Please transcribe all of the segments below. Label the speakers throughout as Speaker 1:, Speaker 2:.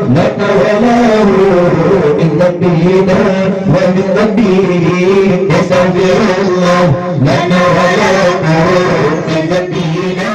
Speaker 1: لنا وله من ذنبنا ومن ذنبه نستغفر الله لنا وله من ذنبنا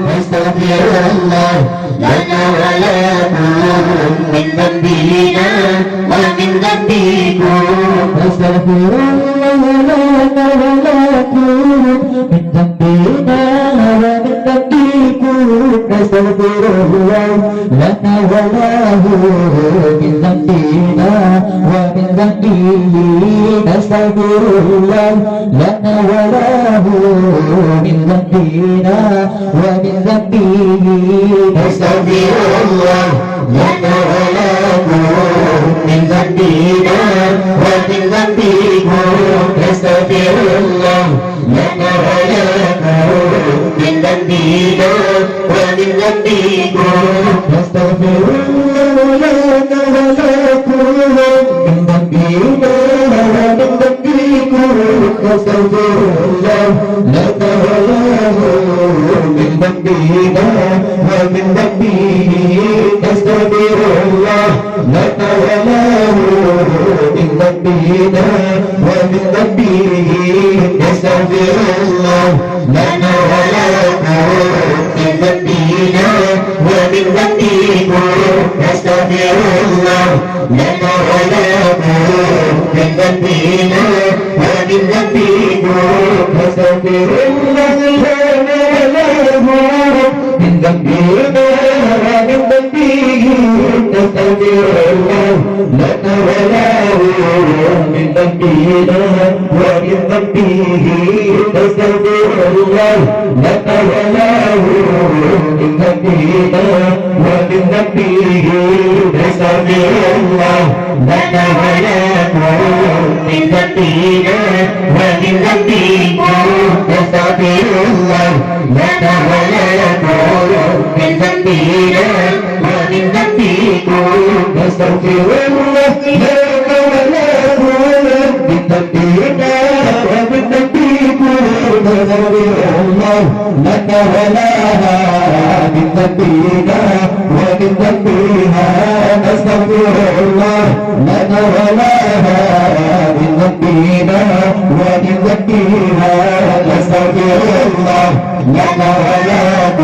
Speaker 1: نستغفر الله لنا وله من ذنبنا ومن ذنبكم نستغفر الله لنا وله من ذنبنا ومن ذنبكم نستغفر الله لنا وله من ذنبنا ومن ذنبه نستغفر الله لنا وله من ذنبنا ومن ذنبه نستغفر الله لنا وله من ذنبنا ومن ذنبكم نستغفر الله لنا وله من ذنبنا ومن ذنبكم نستغفر الله لنا وله من ذنبنا ومن ذنبكم نستغفر الله لنا وله من ذنبنا ومن ذنبه نستغفر الله لنا وله من ذنبنا ومن ذنبه نستغفر الله لنا وله من ذنبنا ومن ذنبكم نستغفر الله لنا وله من ذنبنا ومن ذنبكم نستغفر الله لنا وله من ذنبنا ومن ذنبه نستغفر الله لنا وله من ذنبنا ومن ذنبه نستغفر الله لنا وله من ذنبنا ومن ذنبه نستغفر الله لنا وله من ذنبنا ومن ذنبكم نستغفر الله لنا وله من ذنبنا ومن ذنبكم نستغفر الله لنا وله من ذنبنا ومن ذنبكم نستغفر الله لنا ولها من ذنبنا ومن ذنبها نستغفر الله لنا ولها من ذنبنا ومن ذنبها نستغفر الله لنا وله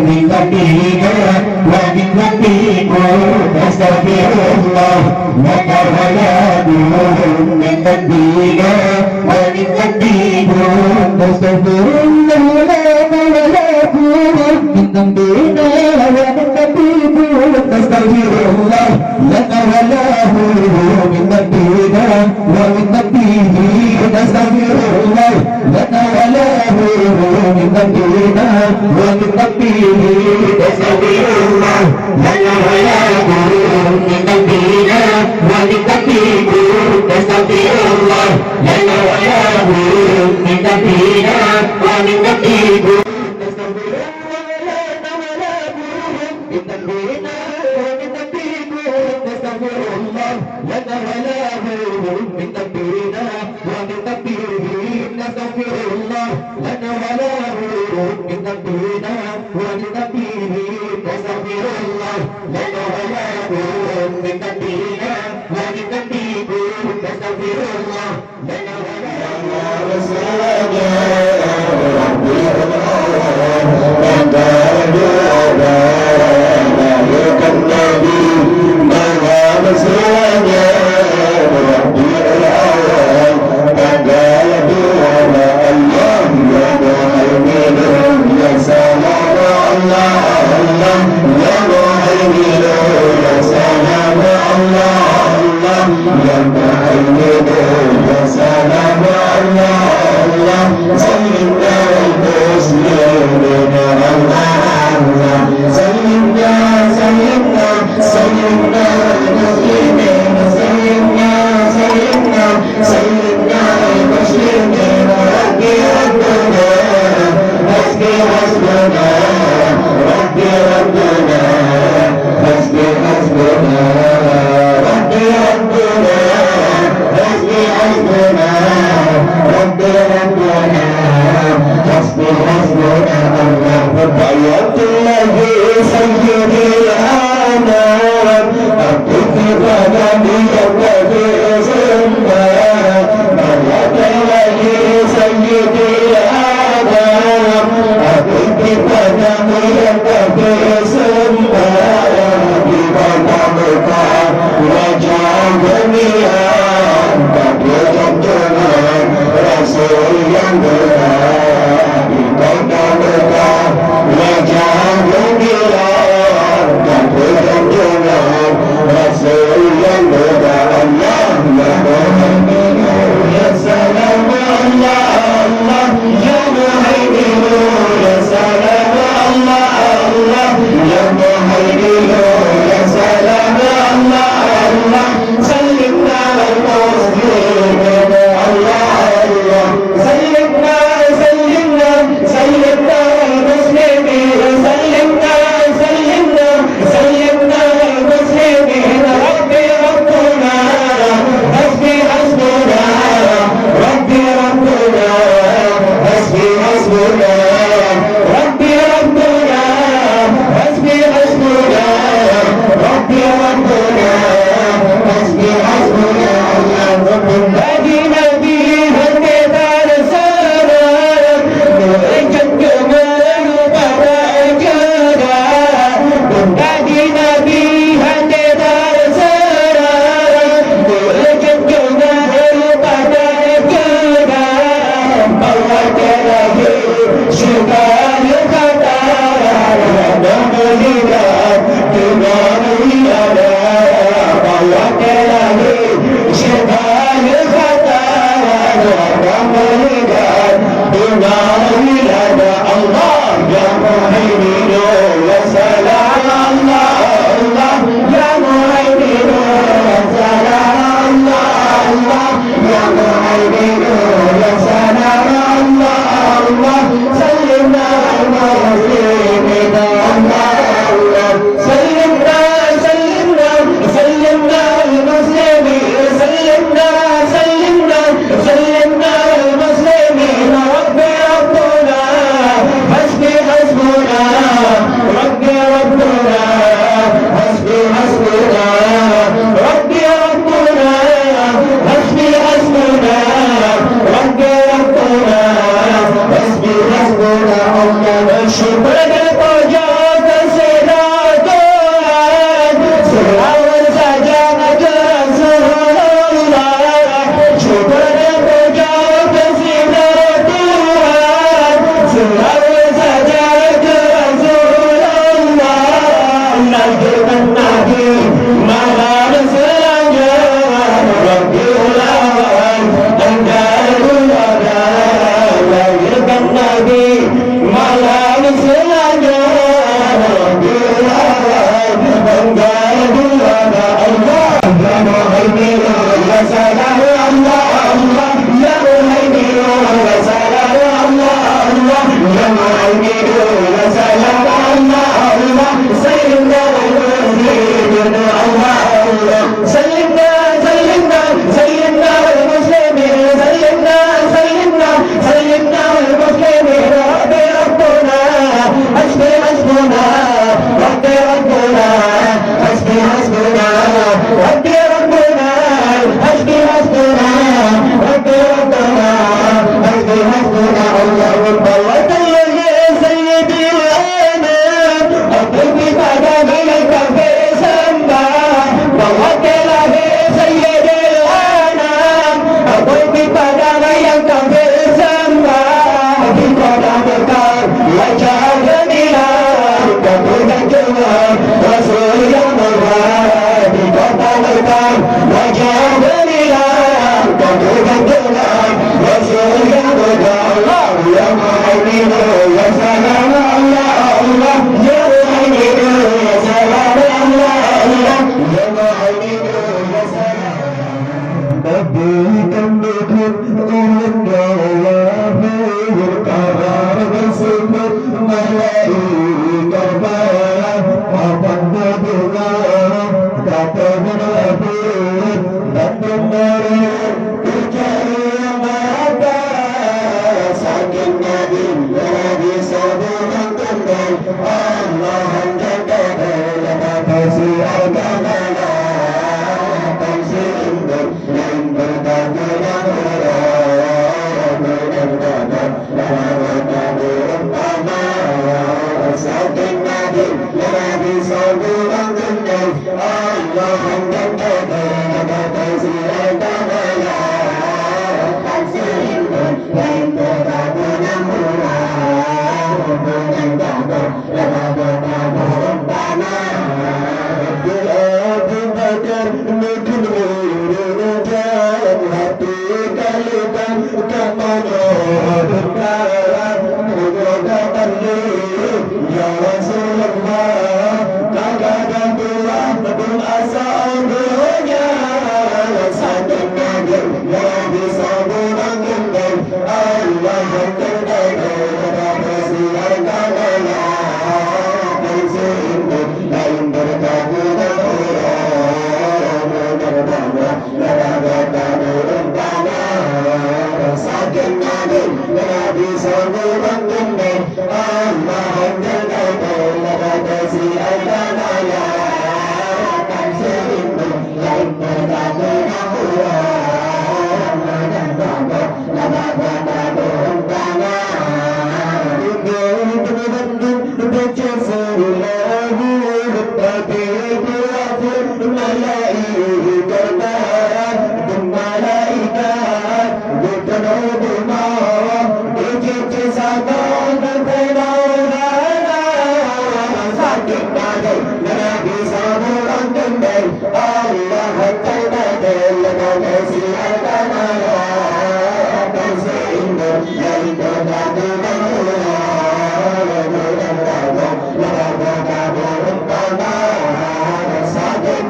Speaker 1: من ذنبنا ومن ذنبكم نستغفر الله لنا وله من ذنبنا ومن ذنبكم نستغفر الله لنا وله من ذنبنا ومن ذنبكم نستغفر الله لنا وله من ذنبنا ومن ذنبه نستغفر الله لنا وله من ذنبنا ومن ذنبه نستغفر الله لنا وله من ذنبنا ومن ذنبكم نستغفر الله لنا وله من ذنبنا ومن ذنبكم نستغفر الله لنا وله من ذنبنا ومن ذنبه نستغفر الله لنا وله من ذنبنا ومن ذنبه نستغفر الله لنا وله من ذنبنا ومن ذنبكم نستغفر الله لنا وله وكله شفاء الخطايا ومولد بما ولد الله يا مهيمن يا سلام الله الله يا مهيمن يا سلام الله الله يا مهيمن يا سلام الله الله سلمنا المسلمين الله الله سلمنا سلمنا سلمنا المسلمين سلمنا سلمنا سلمنا المسلمين ربي ربنا حسبي حسبنا ربي ربنا حسبي حسبنا ربي ربنا حسبي حسبنا ربي ربنا حسبي حسبنا الله شكرا لطاجات سيدات سلام سجانة رسول الله شكرا لطاجات سيدات سلام سجانة رسول الله نجد النبي ملا نسلانجا ربي الأول أنجاد الأدى نجد النبي ملا نسلانجا ربي الأول أنجاد الأدى الله يا مهيمن يا سلام الله الله يا مهيمن يا سلام الله الله يا مهيمن يا سلام الله الله سيدنا المسلمين الله الله سيدنا سيدنا سيدنا المسلمين سيدنا سيدنا سيدنا المسلمين ربي ربنا حسبي حسبنا ربي ربنا حسبي حسبنا ربي ربنا حسبي حسبنا ربي ربنا حسبي حسبنا الله أكبر وتلي سيدي الأنام أطلبي قدميك في سمبا ووكل في سيد الأنام أطلبي قدميك في سمبا في قدمك وجعل جميلا كبرك جواب رسول الله في قدمك وجعل جميلا كبرك جواب رسول الله يا مهيمن يا سلام الله الله يا مهيمن يا سلام الله الله يا مهيمن يا سلام نبيك بكم إن الله فيه القرار بسكر ملائكة البيان وقد بنا كتبنا فيه لكن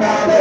Speaker 2: Allah